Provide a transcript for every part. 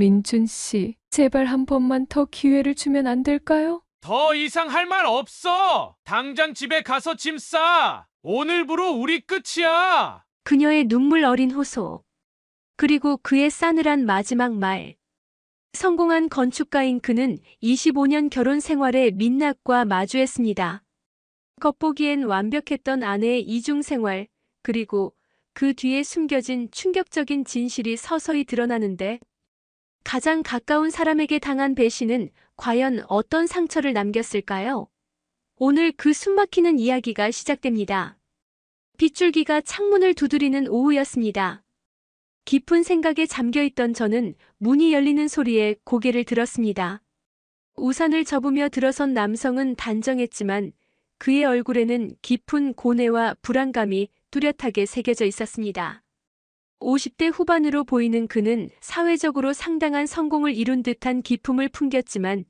민준 씨, 제발 한 번만 더 기회를 주면 안 될까요? 더 이상 할 말 없어! 당장 집에 가서 짐 싸! 오늘부로 우리 끝이야! 그녀의 눈물 어린 호소. 그리고 그의 싸늘한 마지막 말. 성공한 건축가인 그는 25년 결혼 생활의 민낯과 마주했습니다. 겉보기엔 완벽했던 아내의 이중 생활, 그리고 그 뒤에 숨겨진 충격적인 진실이 서서히 드러나는데, 가장 가까운 사람에게 당한 배신은 과연 어떤 상처를 남겼을까요? 오늘 그 숨막히는 이야기가 시작됩니다. 빗줄기가 창문을 두드리는 오후였습니다. 깊은 생각에 잠겨있던 저는 문이 열리는 소리에 고개를 들었습니다. 우산을 접으며 들어선 남성은 단정했지만 그의 얼굴에는 깊은 고뇌와 불안감이 뚜렷하게 새겨져 있었습니다. 50대 후반으로 보이는 그는 사회적으로 상당한 성공을 이룬 듯한 기품을 풍겼지만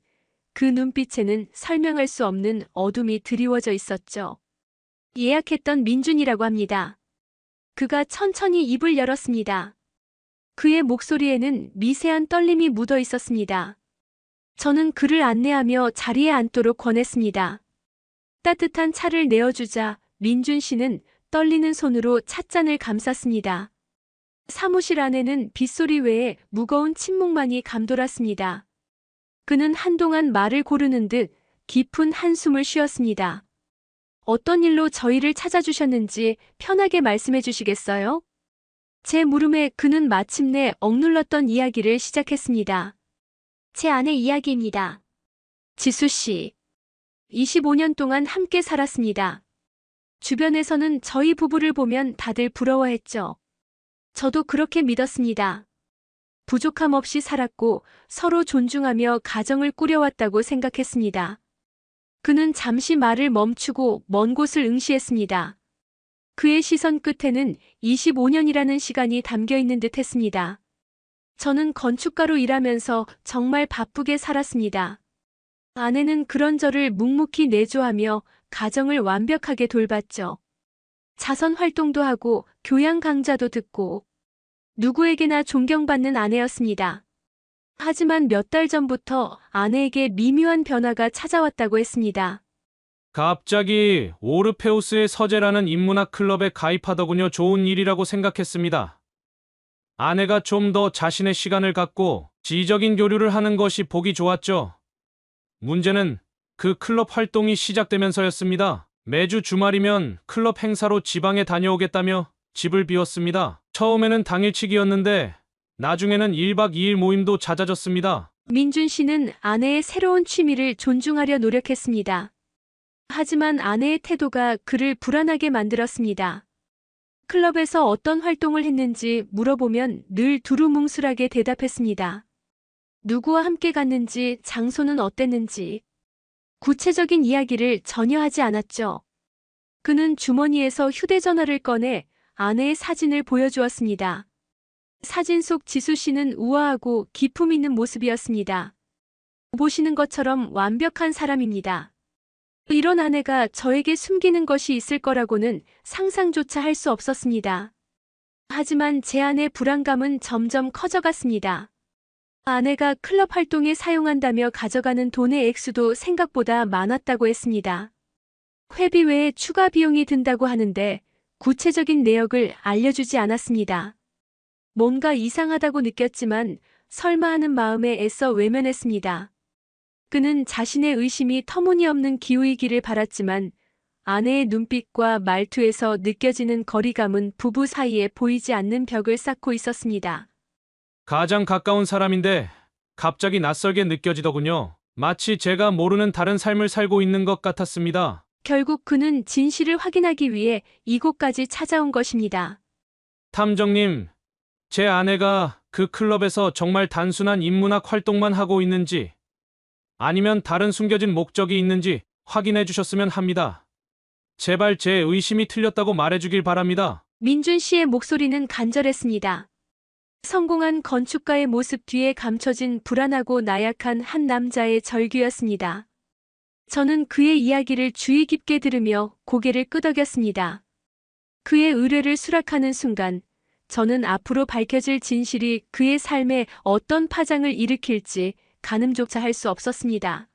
그 눈빛에는 설명할 수 없는 어둠이 드리워져 있었죠. 예약했던 민준이라고 합니다. 그가 천천히 입을 열었습니다. 그의 목소리에는 미세한 떨림이 묻어 있었습니다. 저는 그를 안내하며 자리에 앉도록 권했습니다. 따뜻한 차를 내어주자 민준 씨는 떨리는 손으로 찻잔을 감쌌습니다. 사무실 안에는 빗소리 외에 무거운 침묵만이 감돌았습니다. 그는 한동안 말을 고르는 듯 깊은 한숨을 쉬었습니다. 어떤 일로 저희를 찾아주셨는지 편하게 말씀해 주시겠어요? 제 물음에 그는 마침내 억눌렀던 이야기를 시작했습니다. 제 아내 이야기입니다. 지수 씨. 25년 동안 함께 살았습니다. 주변에서는 저희 부부를 보면 다들 부러워했죠. 저도 그렇게 믿었습니다. 부족함 없이 살았고 서로 존중하며 가정을 꾸려왔다고 생각했습니다. 그는 잠시 말을 멈추고 먼 곳을 응시했습니다. 그의 시선 끝에는 25년이라는 시간이 담겨 있는 듯 했습니다. 저는 건축가로 일하면서 정말 바쁘게 살았습니다. 아내는 그런 저를 묵묵히 내조하며 가정을 완벽하게 돌봤죠. 자선 활동도 하고 교양 강좌도 듣고 누구에게나 존경받는 아내였습니다. 하지만 몇 달 전부터 아내에게 미묘한 변화가 찾아왔다고 했습니다. 갑자기 오르페우스의 서재라는 인문학 클럽에 가입하더군요. 좋은 일이라고 생각했습니다. 아내가 좀 더 자신의 시간을 갖고 지적인 교류를 하는 것이 보기 좋았죠. 문제는 그 클럽 활동이 시작되면서였습니다. 매주 주말이면 클럽 행사로 지방에 다녀오겠다며 집을 비웠습니다. 처음에는 당일치기였는데 나중에는 1박 2일 모임도 잦아졌습니다. 민준 씨는 아내의 새로운 취미를 존중하려 노력했습니다. 하지만 아내의 태도가 그를 불안하게 만들었습니다. 클럽에서 어떤 활동을 했는지 물어보면 늘 두루뭉술하게 대답했습니다. 누구와 함께 갔는지, 장소는 어땠는지, 구체적인 이야기를 전혀 하지 않았죠. 그는 주머니에서 휴대전화를 꺼내 아내의 사진을 보여주었습니다. 사진 속 지수 씨는 우아하고 기품 있는 모습이었습니다. 보시는 것처럼 완벽한 사람입니다. 이런 아내가 저에게 숨기는 것이 있을 거라고는 상상조차 할 수 없었습니다. 하지만 제 안의 불안감은 점점 커져갔습니다. 아내가 클럽 활동에 사용한다며 가져가는 돈의 액수도 생각보다 많았다고 했습니다. 회비 외에 추가 비용이 든다고 하는데 구체적인 내역을 알려주지 않았습니다. 뭔가 이상하다고 느꼈지만 설마 하는 마음에 애써 외면했습니다. 그는 자신의 의심이 터무니없는 기우이기를 바랐지만 아내의 눈빛과 말투에서 느껴지는 거리감은 부부 사이에 보이지 않는 벽을 쌓고 있었습니다. 가장 가까운 사람인데 갑자기 낯설게 느껴지더군요. 마치 제가 모르는 다른 삶을 살고 있는 것 같았습니다. 결국 그는 진실을 확인하기 위해 이곳까지 찾아온 것입니다. 탐정님, 제 아내가 그 클럽에서 정말 단순한 인문학 활동만 하고 있는지 아니면 다른 숨겨진 목적이 있는지 확인해 주셨으면 합니다. 제발 제 의심이 틀렸다고 말해주길 바랍니다. 민준 씨의 목소리는 간절했습니다. 성공한 건축가의 모습 뒤에 감춰진 불안하고 나약한 한 남자의 절규였습니다. 저는 그의 이야기를 주의 깊게 들으며 고개를 끄덕였습니다. 그의 의뢰를 수락하는 순간 저는 앞으로 밝혀질 진실이 그의 삶에 어떤 파장을 일으킬지 가늠조차 할 수 없었습니다.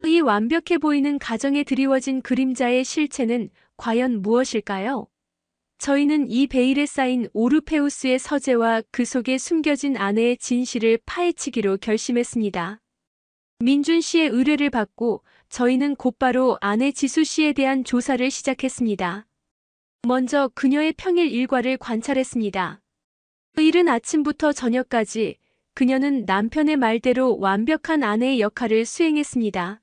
이 완벽해 보이는 가정에 드리워진 그림자의 실체는 과연 무엇일까요? 저희는 이 베일에 쌓인 오르페우스의 서재와 그 속에 숨겨진 아내의 진실을 파헤치기로 결심했습니다. 민준 씨의 의뢰를 받고 저희는 곧바로 아내 지수 씨에 대한 조사를 시작했습니다. 먼저 그녀의 평일 일과를 관찰했습니다. 이른 아침부터 저녁까지 그녀는 남편의 말대로 완벽한 아내의 역할을 수행했습니다.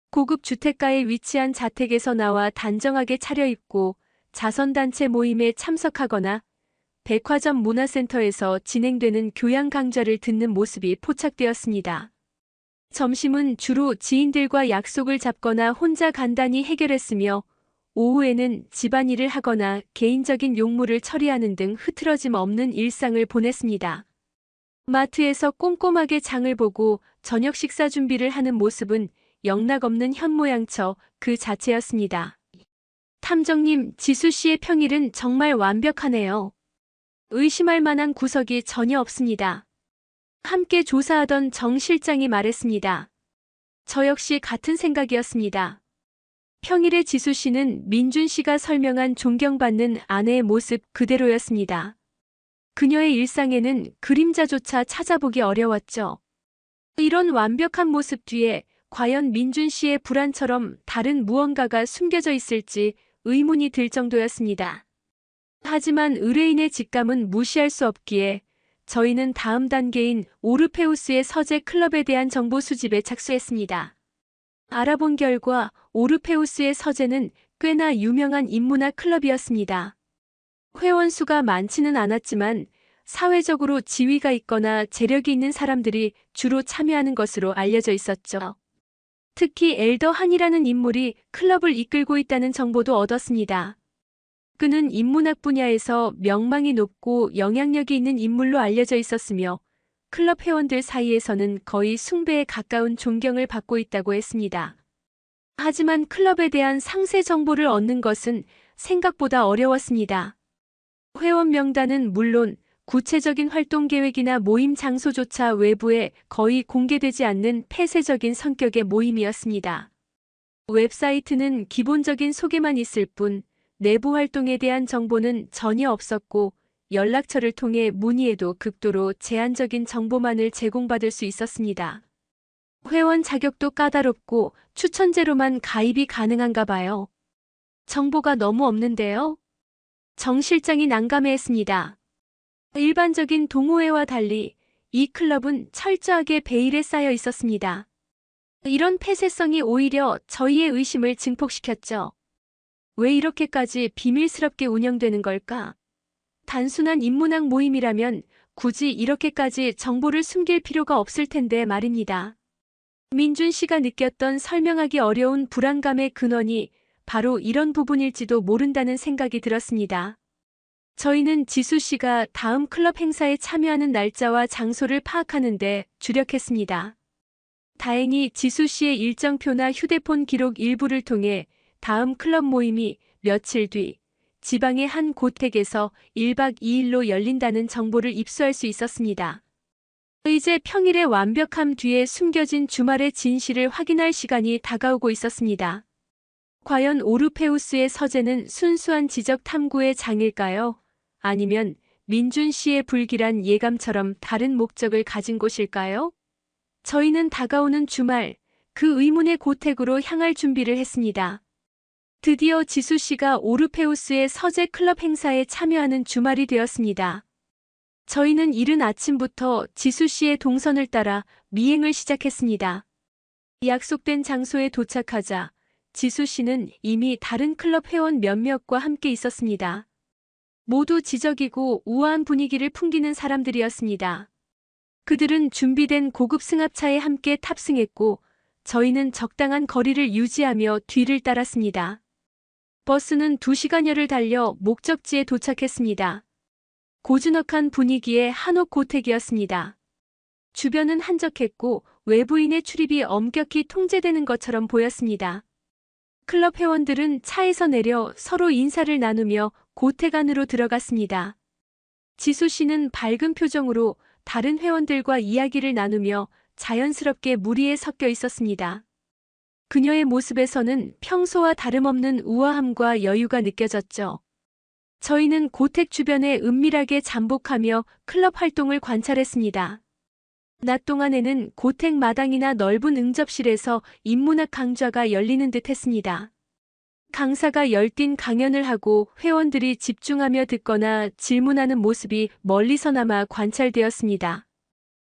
고급 주택가에 위치한 자택에서 나와 단정하게 차려입고 자선단체 모임에 참석하거나 백화점 문화센터에서 진행되는 교양 강좌를 듣는 모습이 포착되었습니다. 점심은 주로 지인들과 약속을 잡거나 혼자 간단히 해결했으며 오후에는 집안일을 하거나 개인적인 용무를 처리하는 등 흐트러짐 없는 일상을 보냈습니다. 마트에서 꼼꼼하게 장을 보고 저녁 식사 준비를 하는 모습은 영락없는 현모양처 그 자체였습니다. 탐정님, 지수 씨의 평일은 정말 완벽하네요. 의심할 만한 구석이 전혀 없습니다. 함께 조사하던 정 실장이 말했습니다. 저 역시 같은 생각이었습니다. 평일의 지수 씨는 민준 씨가 설명한 존경받는 아내의 모습 그대로였습니다. 그녀의 일상에는 그림자조차 찾아보기 어려웠죠. 이런 완벽한 모습 뒤에 과연 민준 씨의 불안처럼 다른 무언가가 숨겨져 있을지 의문이 들 정도였습니다. 하지만 의뢰인의 직감은 무시할 수 없기에 저희는 다음 단계인 오르페우스의 서재 클럽에 대한 정보 수집에 착수했습니다. 알아본 결과 오르페우스의 서재는 꽤나 유명한 인문학 클럽이었습니다. 회원 수가 많지는 않았지만 사회적으로 지위가 있거나 재력이 있는 사람들이 주로 참여하는 것으로 알려져 있었죠. 특히 엘더 한이라는 인물이 클럽을 이끌고 있다는 정보도 얻었습니다. 그는 인문학 분야에서 명망이 높고 영향력이 있는 인물로 알려져 있었으며 클럽 회원들 사이에서는 거의 숭배에 가까운 존경을 받고 있다고 했습니다. 하지만 클럽에 대한 상세 정보를 얻는 것은 생각보다 어려웠습니다. 회원 명단은 물론 구체적인 활동 계획이나 모임 장소조차 외부에 거의 공개되지 않는 폐쇄적인 성격의 모임이었습니다. 웹사이트는 기본적인 소개만 있을 뿐 내부 활동에 대한 정보는 전혀 없었고 연락처를 통해 문의해도 극도로 제한적인 정보만을 제공받을 수 있었습니다. 회원 자격도 까다롭고 추천제로만 가입이 가능한가 봐요. 정보가 너무 없는데요? 정 실장이 난감해했습니다. 일반적인 동호회와 달리 이 클럽은 철저하게 베일에 쌓여 있었습니다. 이런 폐쇄성이 오히려 저희의 의심을 증폭시켰죠. 왜 이렇게까지 비밀스럽게 운영되는 걸까? 단순한 인문학 모임이라면 굳이 이렇게까지 정보를 숨길 필요가 없을 텐데 말입니다. 민준 씨가 느꼈던 설명하기 어려운 불안감의 근원이 바로 이런 부분일지도 모른다는 생각이 들었습니다. 저희는 지수 씨가 다음 클럽 행사에 참여하는 날짜와 장소를 파악하는 데 주력했습니다. 다행히 지수 씨의 일정표나 휴대폰 기록 일부를 통해 다음 클럽 모임이 며칠 뒤 지방의 한 고택에서 1박 2일로 열린다는 정보를 입수할 수 있었습니다. 이제 평일의 완벽함 뒤에 숨겨진 주말의 진실을 확인할 시간이 다가오고 있었습니다. 과연 오르페우스의 서재는 순수한 지적 탐구의 장일까요? 아니면 민준 씨의 불길한 예감처럼 다른 목적을 가진 곳일까요? 저희는 다가오는 주말, 그 의문의 고택으로 향할 준비를 했습니다. 드디어 지수 씨가 오르페우스의 서재 클럽 행사에 참여하는 주말이 되었습니다. 저희는 이른 아침부터 지수 씨의 동선을 따라 미행을 시작했습니다. 약속된 장소에 도착하자 지수 씨는 이미 다른 클럽 회원 몇몇과 함께 있었습니다. 모두 지적이고 우아한 분위기를 풍기는 사람들이었습니다. 그들은 준비된 고급 승합차에 함께 탑승했고 저희는 적당한 거리를 유지하며 뒤를 따랐습니다. 버스는 2시간여를 달려 목적지에 도착했습니다. 고즈넉한 분위기의 한옥 고택이었습니다. 주변은 한적했고 외부인의 출입이 엄격히 통제되는 것처럼 보였습니다. 클럽 회원들은 차에서 내려 서로 인사를 나누며 고택 안으로 들어갔습니다. 지수 씨는 밝은 표정으로 다른 회원들과 이야기를 나누며 자연스럽게 무리에 섞여 있었습니다. 그녀의 모습에서는 평소와 다름없는 우아함과 여유가 느껴졌죠. 저희는 고택 주변에 은밀하게 잠복하며 클럽 활동을 관찰했습니다. 낮 동안에는 고택 마당이나 넓은 응접실에서 인문학 강좌가 열리는 듯 했습니다. 강사가 열띤 강연을 하고 회원들이 집중하며 듣거나 질문하는 모습이 멀리서나마 관찰되었습니다.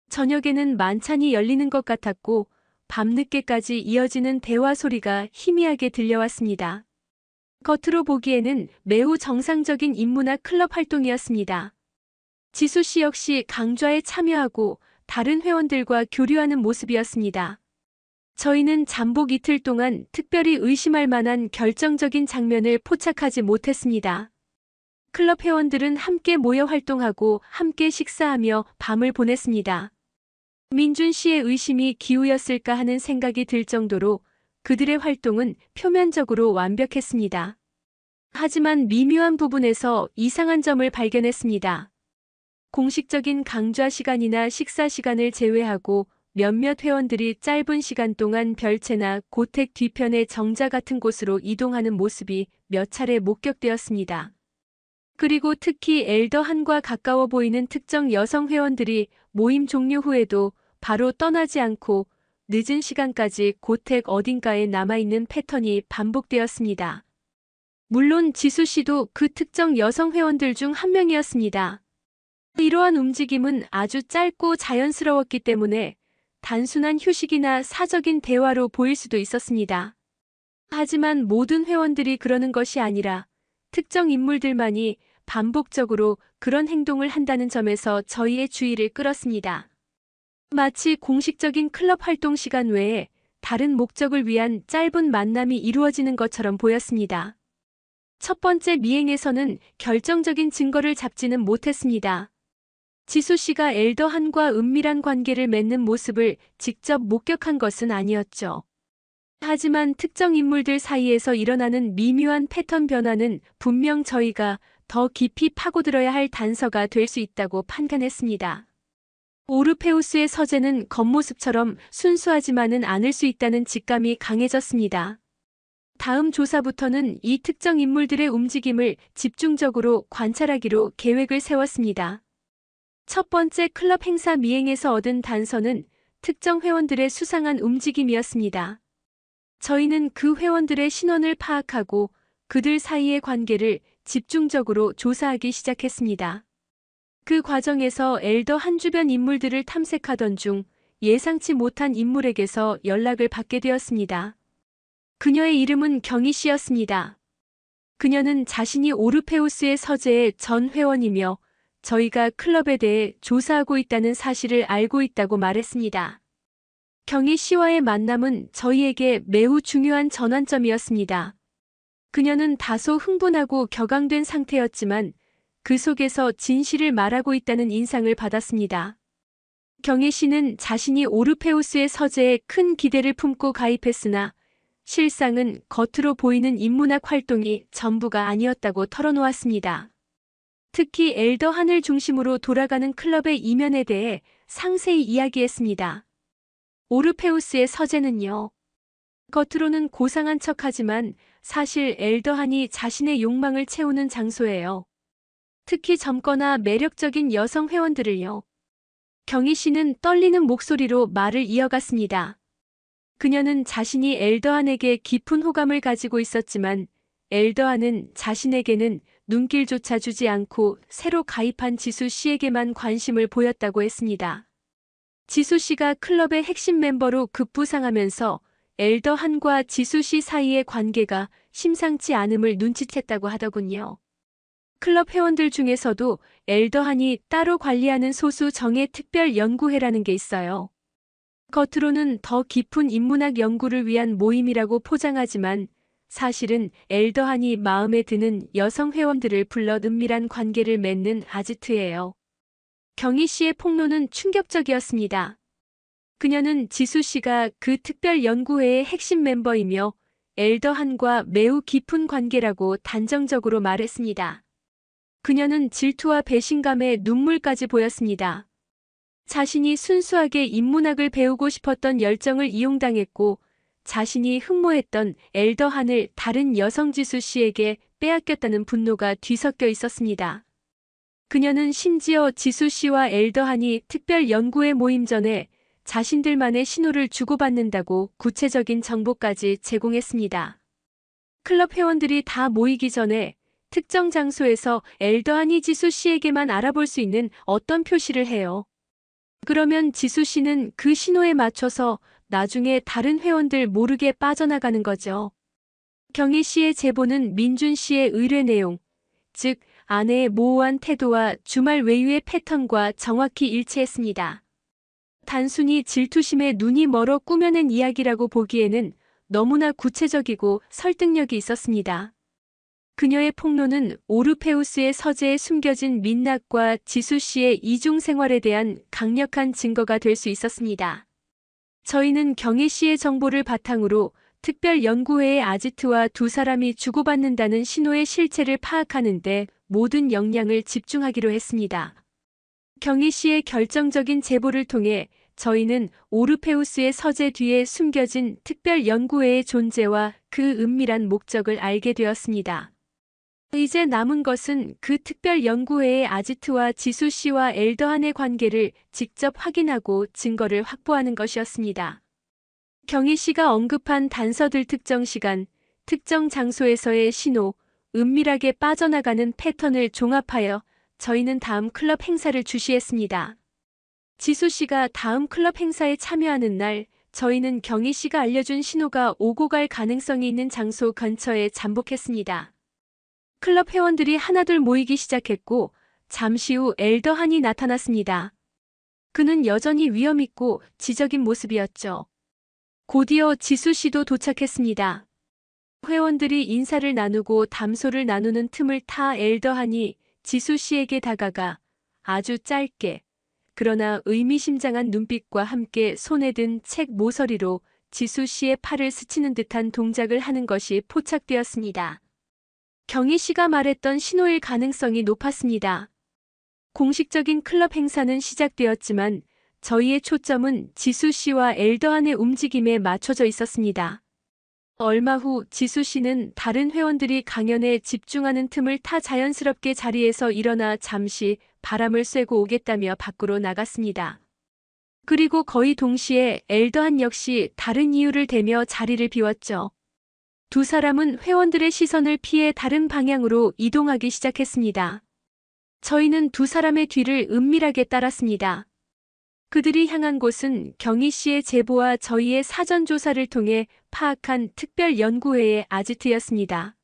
저녁에는 만찬이 열리는 것 같았고 밤늦게까지 이어지는 대화 소리가 희미하게 들려왔습니다. 겉으로 보기에는 매우 정상적인 인문학 클럽 활동이었습니다. 지수 씨 역시 강좌에 참여하고 다른 회원들과 교류하는 모습이었습니다. 저희는 잠복 이틀 동안 특별히 의심할 만한 결정적인 장면을 포착하지 못했습니다. 클럽 회원들은 함께 모여 활동하고 함께 식사하며 밤을 보냈습니다. 민준 씨의 의심이 기우였을까 하는 생각이 들 정도로 그들의 활동은 표면적으로 완벽했습니다. 하지만 미묘한 부분에서 이상한 점을 발견했습니다. 공식적인 강좌 시간이나 식사 시간을 제외하고 몇몇 회원들이 짧은 시간 동안 별채나 고택 뒤편의 정자 같은 곳으로 이동하는 모습이 몇 차례 목격되었습니다. 그리고 특히 엘더 한과 가까워 보이는 특정 여성 회원들이 모임 종료 후에도 바로 떠나지 않고 늦은 시간까지 고택 어딘가에 남아있는 패턴이 반복되었습니다. 물론 지수 씨도 그 특정 여성 회원들 중 한 명이었습니다. 이러한 움직임은 아주 짧고 자연스러웠기 때문에 단순한 휴식이나 사적인 대화로 보일 수도 있었습니다. 하지만 모든 회원들이 그러는 것이 아니라 특정 인물들만이 반복적으로 그런 행동을 한다는 점에서 저희의 주의를 끌었습니다. 마치 공식적인 클럽 활동 시간 외에 다른 목적을 위한 짧은 만남이 이루어지는 것처럼 보였습니다. 첫 번째 미행에서는 결정적인 증거를 잡지는 못했습니다. 지수 씨가 엘더 한과 은밀한 관계를 맺는 모습을 직접 목격한 것은 아니었죠. 하지만 특정 인물들 사이에서 일어나는 미묘한 패턴 변화는 분명 저희가 더 깊이 파고들어야 할 단서가 될 수 있다고 판단했습니다. 오르페우스의 서재는 겉모습처럼 순수하지만은 않을 수 있다는 직감이 강해졌습니다. 다음 조사부터는 이 특정 인물들의 움직임을 집중적으로 관찰하기로 계획을 세웠습니다. 첫 번째 클럽 행사 미행에서 얻은 단서는 특정 회원들의 수상한 움직임이었습니다. 저희는 그 회원들의 신원을 파악하고 그들 사이의 관계를 집중적으로 조사하기 시작했습니다. 그 과정에서 엘더 한 주변 인물들을 탐색하던 중 예상치 못한 인물에게서 연락을 받게 되었습니다. 그녀의 이름은 경희 씨였습니다. 그녀는 자신이 오르페우스의 서재의 전 회원이며 저희가 클럽에 대해 조사하고 있다는 사실을 알고 있다고 말했습니다. 경희 씨와의 만남은 저희에게 매우 중요한 전환점이었습니다. 그녀는 다소 흥분하고 격앙된 상태였지만 그 속에서 진실을 말하고 있다는 인상을 받았습니다. 경희 씨는 자신이 오르페우스의 서재에 큰 기대를 품고 가입했으나 실상은 겉으로 보이는 인문학 활동이 전부가 아니었다고 털어놓았습니다. 특히 엘더 한을 중심으로 돌아가는 클럽의 이면에 대해 상세히 이야기했습니다. 오르페우스의 서재는요. 겉으로는 고상한 척하지만 사실 엘더 한이 자신의 욕망을 채우는 장소예요. 특히 젊거나 매력적인 여성 회원들을요. 경희 씨는 떨리는 목소리로 말을 이어갔습니다. 그녀는 자신이 엘더한에게 깊은 호감을 가지고 있었지만 엘더한은 자신에게는 눈길조차 주지 않고 새로 가입한 지수 씨에게만 관심을 보였다고 했습니다. 지수 씨가 클럽의 핵심 멤버로 급부상하면서 엘더한과 지수 씨 사이의 관계가 심상치 않음을 눈치챘다고 하더군요. 클럽 회원들 중에서도 엘더한이 따로 관리하는 소수 정예 특별 연구회라는 게 있어요. 겉으로는 더 깊은 인문학 연구를 위한 모임이라고 포장하지만 사실은 엘더한이 마음에 드는 여성 회원들을 불러 은밀한 관계를 맺는 아지트예요. 경희 씨의 폭로는 충격적이었습니다. 그녀는 지수 씨가 그 특별 연구회의 핵심 멤버이며 엘더한과 매우 깊은 관계라고 단정적으로 말했습니다. 그녀는 질투와 배신감에 눈물까지 보였습니다. 자신이 순수하게 인문학을 배우고 싶었던 열정을 이용당했고 자신이 흠모했던 엘더한을 다른 여성 지수 씨에게 빼앗겼다는 분노가 뒤섞여 있었습니다. 그녀는 심지어 지수 씨와 엘더한이 특별 연구회 모임 전에 자신들만의 신호를 주고받는다고 구체적인 정보까지 제공했습니다. 클럽 회원들이 다 모이기 전에 특정 장소에서 엘더한이 지수 씨에게만 알아볼 수 있는 어떤 표시를 해요. 그러면 지수 씨는 그 신호에 맞춰서 나중에 다른 회원들 모르게 빠져나가는 거죠. 경희 씨의 제보는 민준 씨의 의뢰 내용, 즉 아내의 모호한 태도와 주말 외유의 패턴과 정확히 일치했습니다. 단순히 질투심에 눈이 멀어 꾸며낸 이야기라고 보기에는 너무나 구체적이고 설득력이 있었습니다. 그녀의 폭로는 오르페우스의 서재에 숨겨진 민낯과 지수 씨의 이중 생활에 대한 강력한 증거가 될 수 있었습니다. 저희는 경희 씨의 정보를 바탕으로 특별연구회의 아지트와 두 사람이 주고받는다는 신호의 실체를 파악하는 데 모든 역량을 집중하기로 했습니다. 경희 씨의 결정적인 제보를 통해 저희는 오르페우스의 서재 뒤에 숨겨진 특별연구회의 존재와 그 은밀한 목적을 알게 되었습니다. 이제 남은 것은 그 특별연구회의 아지트와 지수 씨와 엘더한의 관계를 직접 확인하고 증거를 확보하는 것이었습니다. 경희 씨가 언급한 단서들 특정 시간, 특정 장소에서의 신호, 은밀하게 빠져나가는 패턴을 종합하여 저희는 다음 클럽 행사를 주시했습니다. 지수 씨가 다음 클럽 행사에 참여하는 날, 저희는 경희 씨가 알려준 신호가 오고 갈 가능성이 있는 장소 근처에 잠복했습니다. 클럽 회원들이 하나둘 모이기 시작했고 잠시 후 엘더한이 나타났습니다. 그는 여전히 위험있고 지적인 모습이었죠. 곧이어 지수 씨도 도착했습니다. 회원들이 인사를 나누고 담소를 나누는 틈을 타 엘더한이 지수 씨에게 다가가 아주 짧게 그러나 의미심장한 눈빛과 함께 손에 든 책 모서리로 지수 씨의 팔을 스치는 듯한 동작을 하는 것이 포착되었습니다. 경희 씨가 말했던 신호일 가능성이 높았습니다. 공식적인 클럽 행사는 시작되었지만 저희의 초점은 지수 씨와 엘더한의 움직임에 맞춰져 있었습니다. 얼마 후 지수 씨는 다른 회원들이 강연에 집중하는 틈을 타 자연스럽게 자리에서 일어나 잠시 바람을 쐬고 오겠다며 밖으로 나갔습니다. 그리고 거의 동시에 엘더한 역시 다른 이유를 대며 자리를 비웠죠. 두 사람은 회원들의 시선을 피해 다른 방향으로 이동하기 시작했습니다. 저희는 두 사람의 뒤를 은밀하게 따랐습니다. 그들이 향한 곳은 경희 씨의 제보와 저희의 사전 조사를 통해 파악한 특별연구회의 아지트였습니다.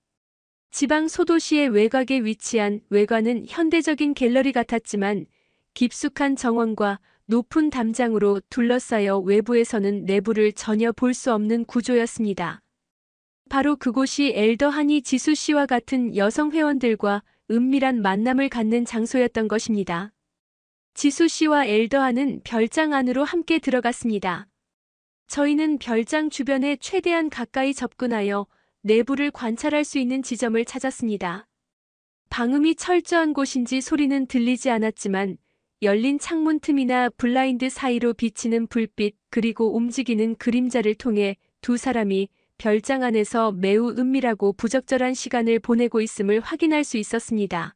지방 소도시의 외곽에 위치한 외관은 현대적인 갤러리 같았지만 깊숙한 정원과 높은 담장으로 둘러싸여 외부에서는 내부를 전혀 볼 수 없는 구조였습니다. 바로 그곳이 엘더한이 지수 씨와 같은 여성 회원들과 은밀한 만남을 갖는 장소였던 것입니다. 지수 씨와 엘더한은 별장 안으로 함께 들어갔습니다. 저희는 별장 주변에 최대한 가까이 접근하여 내부를 관찰할 수 있는 지점을 찾았습니다. 방음이 철저한 곳인지 소리는 들리지 않았지만 열린 창문 틈이나 블라인드 사이로 비치는 불빛 그리고 움직이는 그림자를 통해 두 사람이 별장 안에서 매우 은밀하고 부적절한 시간을 보내고 있음을 확인할 수 있었습니다.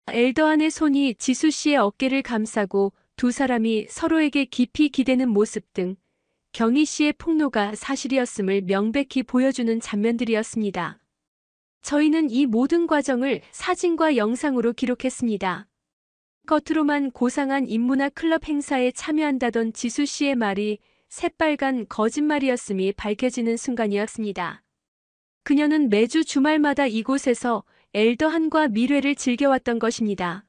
엘더한의 손이 지수 씨의 어깨를 감싸고 두 사람이 서로에게 깊이 기대는 모습 등 경희 씨의 폭로가 사실이었음을 명백히 보여주는 장면들이었습니다. 저희는 이 모든 과정을 사진과 영상으로 기록했습니다. 겉으로만 고상한 인문학 클럽 행사에 참여한다던 지수 씨의 말이 새빨간 거짓말이었음이 밝혀지는 순간이었습니다. 그녀는 매주 주말마다 이곳에서 엘더한과 밀회를 즐겨왔던 것입니다.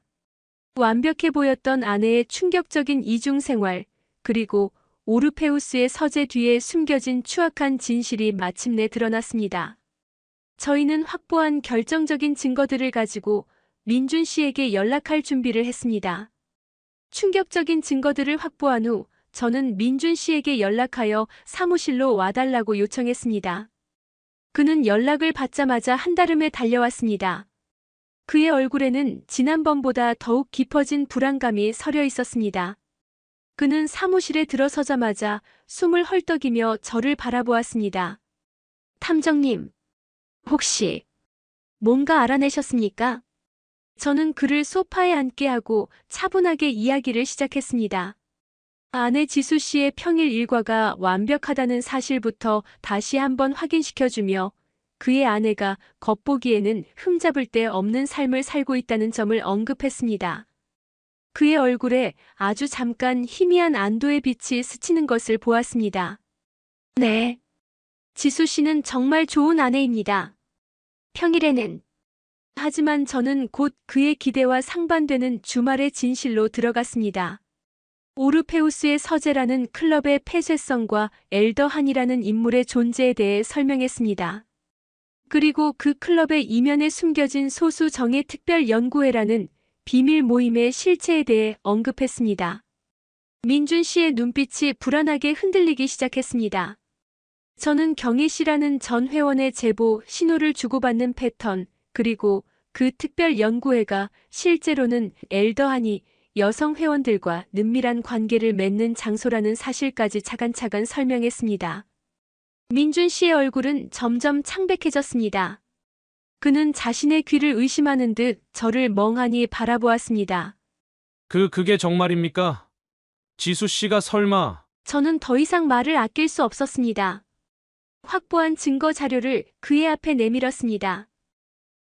완벽해 보였던 아내의 충격적인 이중 생활, 그리고 오르페우스의 서재 뒤에 숨겨진 추악한 진실이 마침내 드러났습니다. 저희는 확보한 결정적인 증거들을 가지고 민준 씨에게 연락할 준비를 했습니다. 충격적인 증거들을 확보한 후 저는 민준 씨에게 연락하여 사무실로 와달라고 요청했습니다. 그는 연락을 받자마자 한달음에 달려왔습니다. 그의 얼굴에는 지난번보다 더욱 깊어진 불안감이 서려 있었습니다. 그는 사무실에 들어서자마자 숨을 헐떡이며 저를 바라보았습니다. 탐정님, 혹시 뭔가 알아내셨습니까? 저는 그를 소파에 앉게 하고 차분하게 이야기를 시작했습니다. 아내 지수 씨의 평일 일과가 완벽하다는 사실부터 다시 한번 확인시켜주며 그의 아내가 겉보기에는 흠잡을 데 없는 삶을 살고 있다는 점을 언급했습니다. 그의 얼굴에 아주 잠깐 희미한 안도의 빛이 스치는 것을 보았습니다. 네. 지수 씨는 정말 좋은 아내입니다. 평일에는. 하지만 저는 곧 그의 기대와 상반되는 주말의 진실로 들어갔습니다. 오르페우스의 서재라는 클럽의 폐쇄성과 엘더한이라는 인물의 존재에 대해 설명했습니다. 그리고 그 클럽의 이면에 숨겨진 소수 정예 특별 연구회라는 비밀 모임의 실체에 대해 언급했습니다. 민준 씨의 눈빛이 불안하게 흔들리기 시작했습니다. 저는 경희 씨라는 전 회원의 제보, 신호를 주고받는 패턴, 그리고 그 특별 연구회가 실제로는 엘더한이 여성 회원들과 은밀한 관계를 맺는 장소라는 사실까지 차근차근 설명했습니다. 민준 씨의 얼굴은 점점 창백해졌습니다. 그는 자신의 귀를 의심하는 듯 저를 멍하니 바라보았습니다. 그게 정말입니까? 지수 씨가 설마... 저는 더 이상 말을 아낄 수 없었습니다. 확보한 증거 자료를 그의 앞에 내밀었습니다.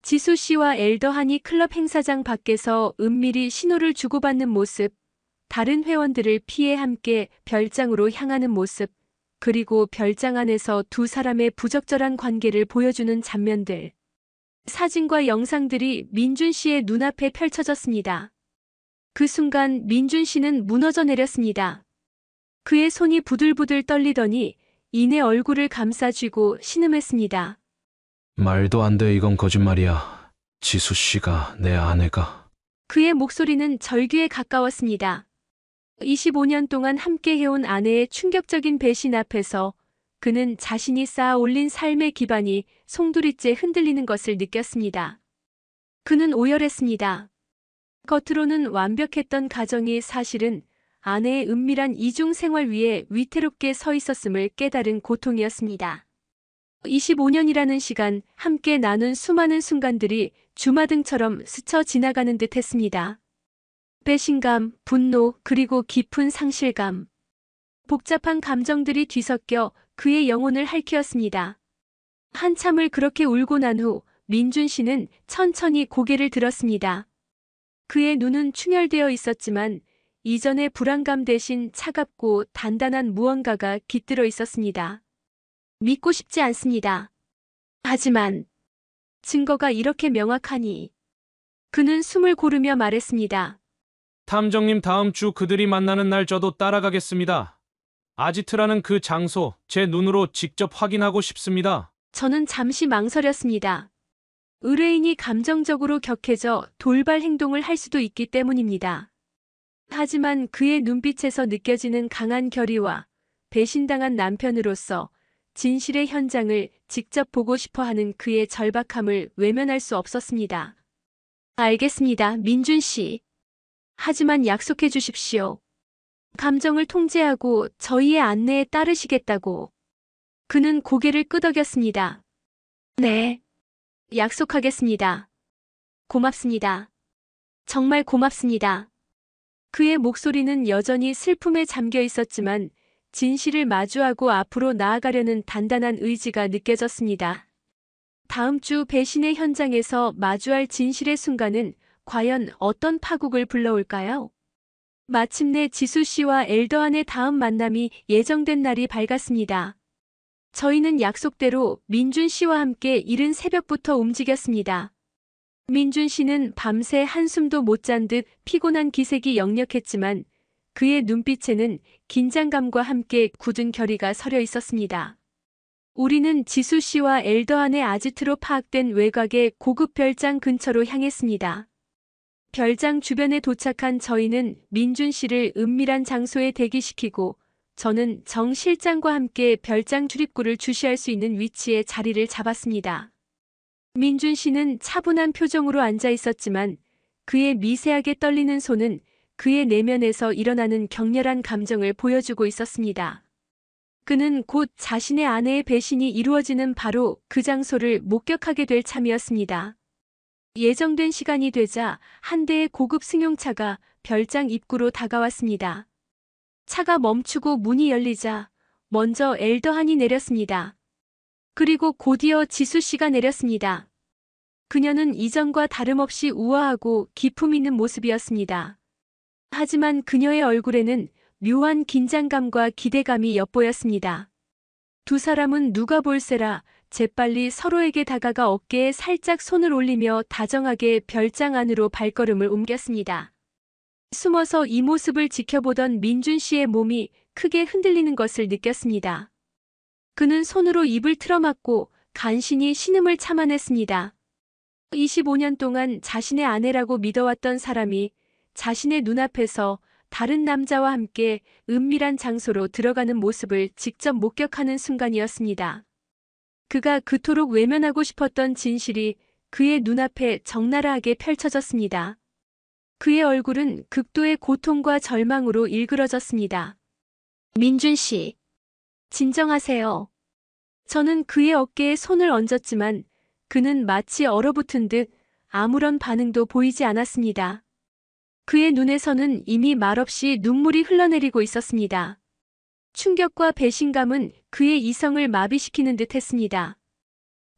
지수 씨와 엘더한이 클럽 행사장 밖에서 은밀히 신호를 주고받는 모습, 다른 회원들을 피해 함께 별장으로 향하는 모습, 그리고 별장 안에서 두 사람의 부적절한 관계를 보여주는 장면들. 사진과 영상들이 민준 씨의 눈앞에 펼쳐졌습니다. 그 순간 민준 씨는 무너져 내렸습니다. 그의 손이 부들부들 떨리더니 이내 얼굴을 감싸쥐고 신음했습니다. 말도 안 돼, 이건 거짓말이야. 지수 씨가 내 아내가... 그의 목소리는 절규에 가까웠습니다. 25년 동안 함께 해온 아내의 충격적인 배신 앞에서 그는 자신이 쌓아 올린 삶의 기반이 송두리째 흔들리는 것을 느꼈습니다. 그는 오열했습니다. 겉으로는 완벽했던 가정이 사실은 아내의 은밀한 이중 생활 위에 위태롭게 서 있었음을 깨달은 고통이었습니다. 25년이라는 시간, 함께 나눈 수많은 순간들이 주마등처럼 스쳐 지나가는 듯 했습니다. 배신감, 분노, 그리고 깊은 상실감. 복잡한 감정들이 뒤섞여 그의 영혼을 핥히었습니다. 한참을 그렇게 울고 난 후 민준 씨는 천천히 고개를 들었습니다. 그의 눈은 충혈되어 있었지만 이전의 불안감 대신 차갑고 단단한 무언가가 깃들어 있었습니다. 믿고 싶지 않습니다. 하지만 증거가 이렇게 명확하니. 그는 숨을 고르며 말했습니다. 탐정님, 다음 주 그들이 만나는 날 저도 따라가겠습니다. 아지트라는 그 장소, 제 눈으로 직접 확인하고 싶습니다. 저는 잠시 망설였습니다. 의뢰인이 감정적으로 격해져 돌발 행동을 할 수도 있기 때문입니다. 하지만 그의 눈빛에서 느껴지는 강한 결의와 배신당한 남편으로서 진실의 현장을 직접 보고 싶어 하는 그의 절박함을 외면할 수 없었습니다. 알겠습니다, 민준 씨. 하지만 약속해 주십시오. 감정을 통제하고 저희의 안내에 따르시겠다고. 그는 고개를 끄덕였습니다. 네. 약속하겠습니다. 고맙습니다. 정말 고맙습니다. 그의 목소리는 여전히 슬픔에 잠겨 있었지만 진실을 마주하고 앞으로 나아가려는 단단한 의지가 느껴졌습니다. 다음 주 배신의 현장에서 마주할 진실의 순간은 과연 어떤 파국을 불러올까요? 마침내 지수 씨와 엘더한의 다음 만남이 예정된 날이 밝았습니다. 저희는 약속대로 민준 씨와 함께 이른 새벽부터 움직였습니다. 민준 씨는 밤새 한숨도 못 잔 듯 피곤한 기색이 역력했지만 그의 눈빛에는 긴장감과 함께 굳은 결의가 서려 있었습니다. 우리는 지수 씨와 엘더한의 아지트로 파악된 외곽의 고급 별장 근처로 향했습니다. 별장 주변에 도착한 저희는 민준 씨를 은밀한 장소에 대기시키고 저는 정 실장과 함께 별장 출입구를 주시할 수 있는 위치에 자리를 잡았습니다. 민준 씨는 차분한 표정으로 앉아 있었지만 그의 미세하게 떨리는 손은 그의 내면에서 일어나는 격렬한 감정을 보여주고 있었습니다. 그는 곧 자신의 아내의 배신이 이루어지는 바로 그 장소를 목격하게 될 참이었습니다. 예정된 시간이 되자 한 대의 고급 승용차가 별장 입구로 다가왔습니다. 차가 멈추고 문이 열리자 먼저 엘더한이 내렸습니다. 그리고 곧이어 지수 씨가 내렸습니다. 그녀는 이전과 다름없이 우아하고 기품 있는 모습이었습니다. 하지만 그녀의 얼굴에는 묘한 긴장감과 기대감이 엿보였습니다. 두 사람은 누가 볼세라 재빨리 서로에게 다가가 어깨에 살짝 손을 올리며 다정하게 별장 안으로 발걸음을 옮겼습니다. 숨어서 이 모습을 지켜보던 민준 씨의 몸이 크게 흔들리는 것을 느꼈습니다. 그는 손으로 입을 틀어막고 간신히 신음을 참아냈습니다. 25년 동안 자신의 아내라고 믿어왔던 사람이 자신의 눈앞에서 다른 남자와 함께 은밀한 장소로 들어가는 모습을 직접 목격하는 순간이었습니다. 그가 그토록 외면하고 싶었던 진실이 그의 눈앞에 적나라하게 펼쳐졌습니다. 그의 얼굴은 극도의 고통과 절망으로 일그러졌습니다. 민준 씨, 진정하세요. 저는 그의 어깨에 손을 얹었지만 그는 마치 얼어붙은 듯 아무런 반응도 보이지 않았습니다. 그의 눈에서는 이미 말없이 눈물이 흘러내리고 있었습니다. 충격과 배신감은 그의 이성을 마비시키는 듯 했습니다.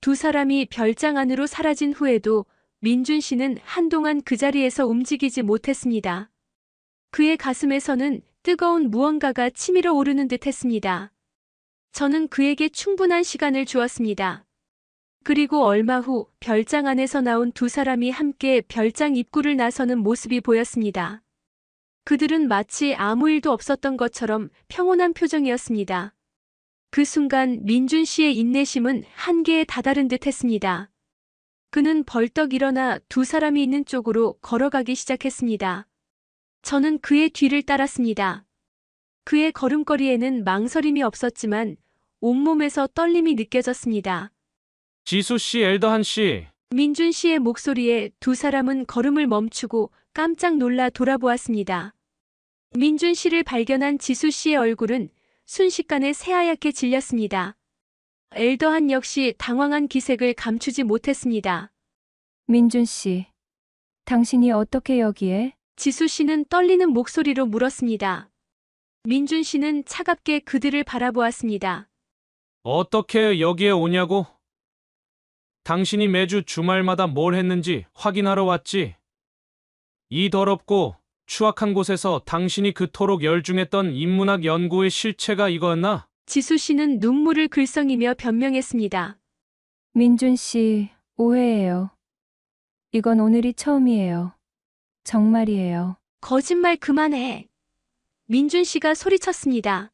두 사람이 별장 안으로 사라진 후에도 민준 씨는 한동안 그 자리에서 움직이지 못했습니다. 그의 가슴에서는 뜨거운 무언가가 치밀어 오르는 듯 했습니다. 저는 그에게 충분한 시간을 주었습니다. 그리고 얼마 후 별장 안에서 나온 두 사람이 함께 별장 입구를 나서는 모습이 보였습니다. 그들은 마치 아무 일도 없었던 것처럼 평온한 표정이었습니다. 그 순간 민준 씨의 인내심은 한계에 다다른 듯 했습니다. 그는 벌떡 일어나 두 사람이 있는 쪽으로 걸어가기 시작했습니다. 저는 그의 뒤를 따랐습니다. 그의 걸음걸이에는 망설임이 없었지만 온몸에서 떨림이 느껴졌습니다. 지수 씨, 엘더한 씨. 민준 씨의 목소리에 두 사람은 걸음을 멈추고 깜짝 놀라 돌아보았습니다. 민준 씨를 발견한 지수 씨의 얼굴은 순식간에 새하얗게 질렸습니다. 엘더한 역시 당황한 기색을 감추지 못했습니다. 민준 씨, 당신이 어떻게 여기에? 지수 씨는 떨리는 목소리로 물었습니다. 민준 씨는 차갑게 그들을 바라보았습니다. 어떻게 여기에 오냐고? 당신이 매주 주말마다 뭘 했는지 확인하러 왔지. 이 더럽고 추악한 곳에서 당신이 그토록 열중했던 인문학 연구의 실체가 이거였나? 지수 씨는 눈물을 글썽이며 변명했습니다. 민준 씨, 오해예요. 이건 오늘이 처음이에요. 정말이에요. 거짓말 그만해. 민준 씨가 소리쳤습니다.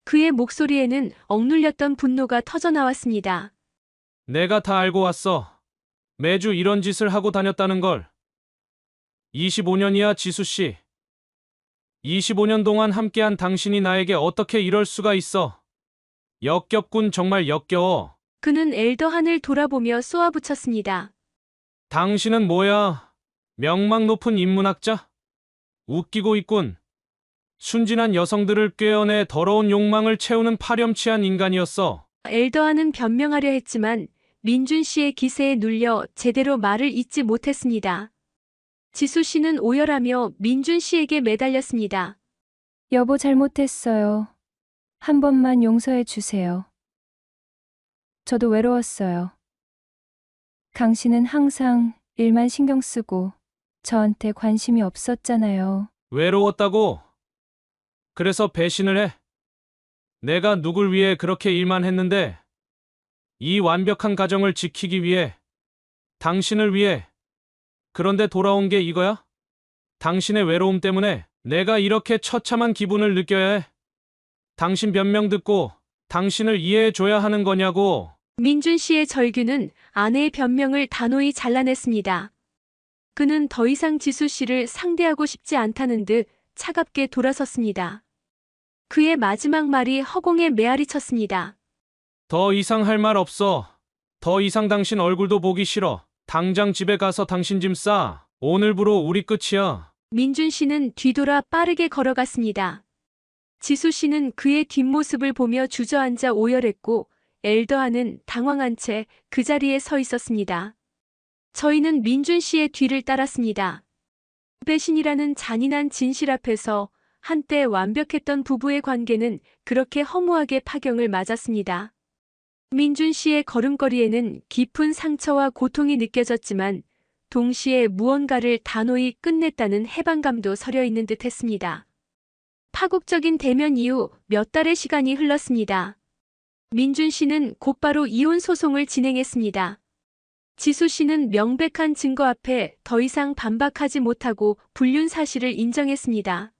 그의 목소리에는 억눌렸던 분노가 터져나왔습니다. 내가 다 알고 왔어. 매주 이런 짓을 하고 다녔다는 걸. 25년이야, 지수 씨. 25년 동안 함께한 당신이 나에게 어떻게 이럴 수가 있어. 역겹군, 정말 역겨워. 그는 엘더한을 돌아보며 쏘아붙였습니다. 당신은 뭐야? 명망 높은 인문학자? 웃기고 있군. 순진한 여성들을 꿰어내 더러운 욕망을 채우는 파렴치한 인간이었어. 엘더한은 변명하려 했지만 민준 씨의 기세에 눌려 제대로 말을 잇지 못했습니다. 지수 씨는 오열하며 민준 씨에게 매달렸습니다. 여보, 잘못했어요. 한 번만 용서해 주세요. 저도 외로웠어요. 당신은 항상 일만 신경 쓰고 저한테 관심이 없었잖아요. 외로웠다고? 그래서 배신을 해? 내가 누굴 위해 그렇게 일만 했는데, 이 완벽한 가정을 지키기 위해, 당신을 위해. 그런데 돌아온 게 이거야? 당신의 외로움 때문에 내가 이렇게 처참한 기분을 느껴야 해? 당신 변명 듣고 당신을 이해해 줘야 하는 거냐고. 민준 씨의 절규는 아내의 변명을 단호히 잘라냈습니다. 그는 더 이상 지수 씨를 상대하고 싶지 않다는 듯 차갑게 돌아섰습니다. 그의 마지막 말이 허공에 메아리 쳤습니다. 더 이상 할 말 없어. 더 이상 당신 얼굴도 보기 싫어. 당장 집에 가서 당신 짐 싸. 오늘부로 우리 끝이야. 민준 씨는 뒤돌아 빠르게 걸어갔습니다. 지수 씨는 그의 뒷모습을 보며 주저앉아 오열했고 엘더하는 당황한 채 그 자리에 서 있었습니다. 저희는 민준 씨의 뒤를 따랐습니다. 배신이라는 잔인한 진실 앞에서 한때 완벽했던 부부의 관계는 그렇게 허무하게 파경을 맞았습니다. 민준 씨의 걸음걸이에는 깊은 상처와 고통이 느껴졌지만 동시에 무언가를 단호히 끝냈다는 해방감도 서려 있는 듯 했습니다. 파국적인 대면 이후 몇 달의 시간이 흘렀습니다. 민준 씨는 곧바로 이혼 소송을 진행했습니다. 지수 씨는 명백한 증거 앞에 더 이상 반박하지 못하고 불륜 사실을 인정했습니다.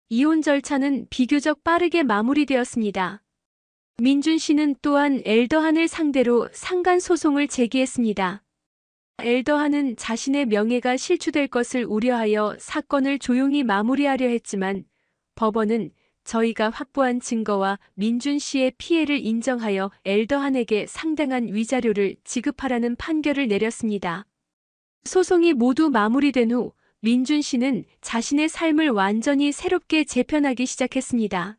이혼 절차는 비교적 빠르게 마무리되었습니다. 민준 씨는 또한 엘더한을 상대로 상간 소송을 제기했습니다. 엘더한은 자신의 명예가 실추될 것을 우려하여 사건을 조용히 마무리하려 했지만 법원은 저희가 확보한 증거와 민준 씨의 피해를 인정하여 엘더한에게 상당한 위자료를 지급하라는 판결을 내렸습니다. 소송이 모두 마무리된 후 민준 씨는 자신의 삶을 완전히 새롭게 재편하기 시작했습니다.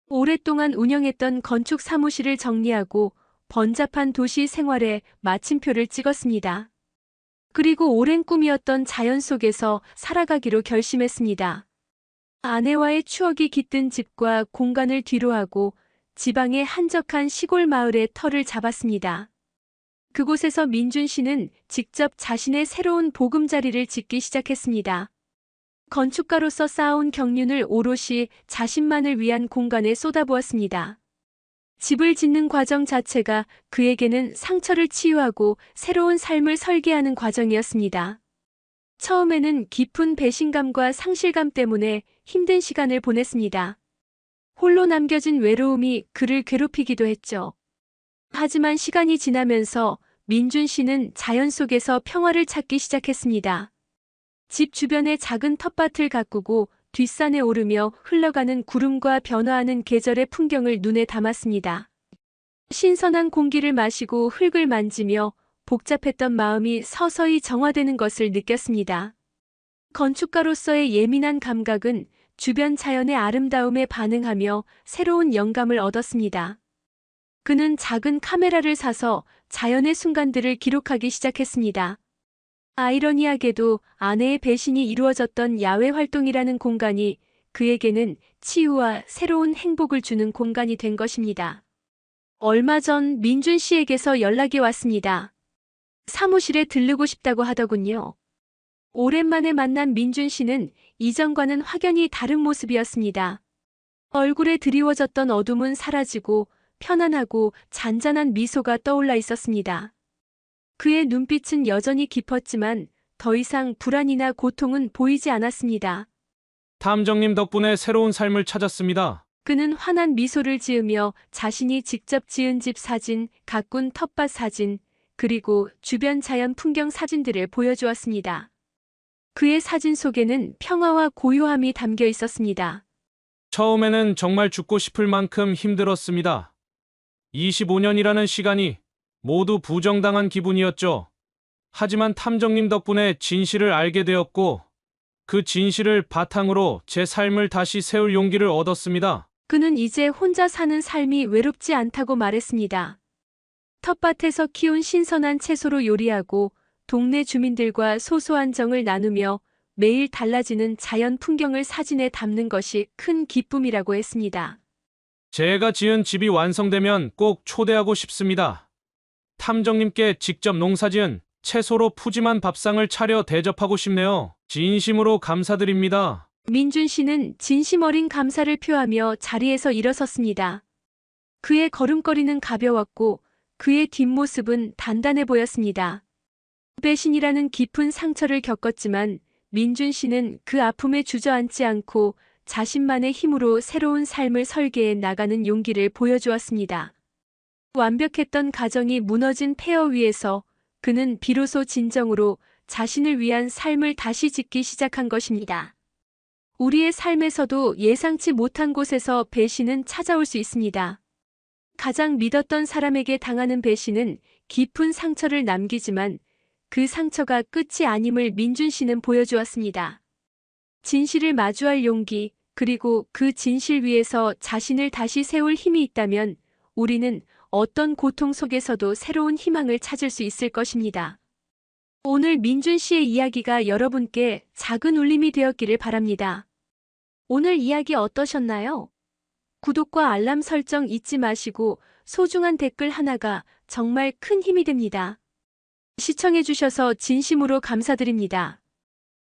오랫동안 운영했던 건축 사무실을 정리하고 번잡한 도시 생활에 마침표를 찍었습니다. 그리고 오랜 꿈이었던 자연 속에서 살아가기로 결심했습니다. 아내와의 추억이 깃든 집과 공간을 뒤로하고 지방의 한적한 시골 마을에 터를 잡았습니다. 그곳에서 민준 씨는 직접 자신의 새로운 보금자리를 짓기 시작했습니다. 건축가로서 쌓아온 경륜을 오롯이 자신만을 위한 공간에 쏟아부었습니다. 집을 짓는 과정 자체가 그에게는 상처를 치유하고 새로운 삶을 설계하는 과정이었습니다. 처음에는 깊은 배신감과 상실감 때문에 힘든 시간을 보냈습니다. 홀로 남겨진 외로움이 그를 괴롭히기도 했죠. 하지만 시간이 지나면서 민준 씨는 자연 속에서 평화를 찾기 시작했습니다. 집 주변에 작은 텃밭을 가꾸고 뒷산에 오르며 흘러가는 구름과 변화하는 계절의 풍경을 눈에 담았습니다. 신선한 공기를 마시고 흙을 만지며 복잡했던 마음이 서서히 정화되는 것을 느꼈습니다. 건축가로서의 예민한 감각은 주변 자연의 아름다움에 반응하며 새로운 영감을 얻었습니다. 그는 작은 카메라를 사서 자연의 순간들을 기록하기 시작했습니다. 아이러니하게도 아내의 배신이 이루어졌던 야외 활동이라는 공간이 그에게는 치유와 새로운 행복을 주는 공간이 된 것입니다. 얼마 전 민준 씨에게서 연락이 왔습니다. 사무실에 들르고 싶다고 하더군요. 오랜만에 만난 민준 씨는 이전과는 확연히 다른 모습이었습니다. 얼굴에 드리워졌던 어둠은 사라지고 편안하고 잔잔한 미소가 떠올라 있었습니다. 그의 눈빛은 여전히 깊었지만 더 이상 불안이나 고통은 보이지 않았습니다. 탐정님 덕분에 새로운 삶을 찾았습니다. 그는 환한 미소를 지으며 자신이 직접 지은 집 사진, 가꾼 텃밭 사진, 그리고 주변 자연 풍경 사진들을 보여주었습니다. 그의 사진 속에는 평화와 고요함이 담겨 있었습니다. 처음에는 정말 죽고 싶을 만큼 힘들었습니다. 25년이라는 시간이 모두 부정당한 기분이었죠. 하지만 탐정님 덕분에 진실을 알게 되었고 그 진실을 바탕으로 제 삶을 다시 세울 용기를 얻었습니다. 그는 이제 혼자 사는 삶이 외롭지 않다고 말했습니다. 텃밭에서 키운 신선한 채소로 요리하고 동네 주민들과 소소한 정을 나누며 매일 달라지는 자연 풍경을 사진에 담는 것이 큰 기쁨이라고 했습니다. 제가 지은 집이 완성되면 꼭 초대하고 싶습니다. 탐정님께 직접 농사지은 채소로 푸짐한 밥상을 차려 대접하고 싶네요. 진심으로 감사드립니다. 민준 씨는 진심 어린 감사를 표하며 자리에서 일어섰습니다. 그의 걸음걸이는 가벼웠고 그의 뒷모습은 단단해 보였습니다. 배신이라는 깊은 상처를 겪었지만 민준 씨는 그 아픔에 주저앉지 않고 자신만의 힘으로 새로운 삶을 설계해 나가는 용기를 보여주었습니다. 완벽했던 가정이 무너진 폐허 위에서 그는 비로소 진정으로 자신을 위한 삶을 다시 짓기 시작한 것입니다. 우리의 삶에서도 예상치 못한 곳에서 배신은 찾아올 수 있습니다. 가장 믿었던 사람에게 당하는 배신은 깊은 상처를 남기지만 그 상처가 끝이 아님을 민준 씨는 보여주었습니다. 진실을 마주할 용기, 그리고 그 진실 위에서 자신을 다시 세울 힘이 있다면 우리는 어떤 고통 속에서도 새로운 희망을 찾을 수 있을 것입니다. 오늘 민준 씨의 이야기가 여러분께 작은 울림이 되었기를 바랍니다. 오늘 이야기 어떠셨나요? 구독과 알람 설정 잊지 마시고 소중한 댓글 하나가 정말 큰 힘이 됩니다. 시청해주셔서 진심으로 감사드립니다.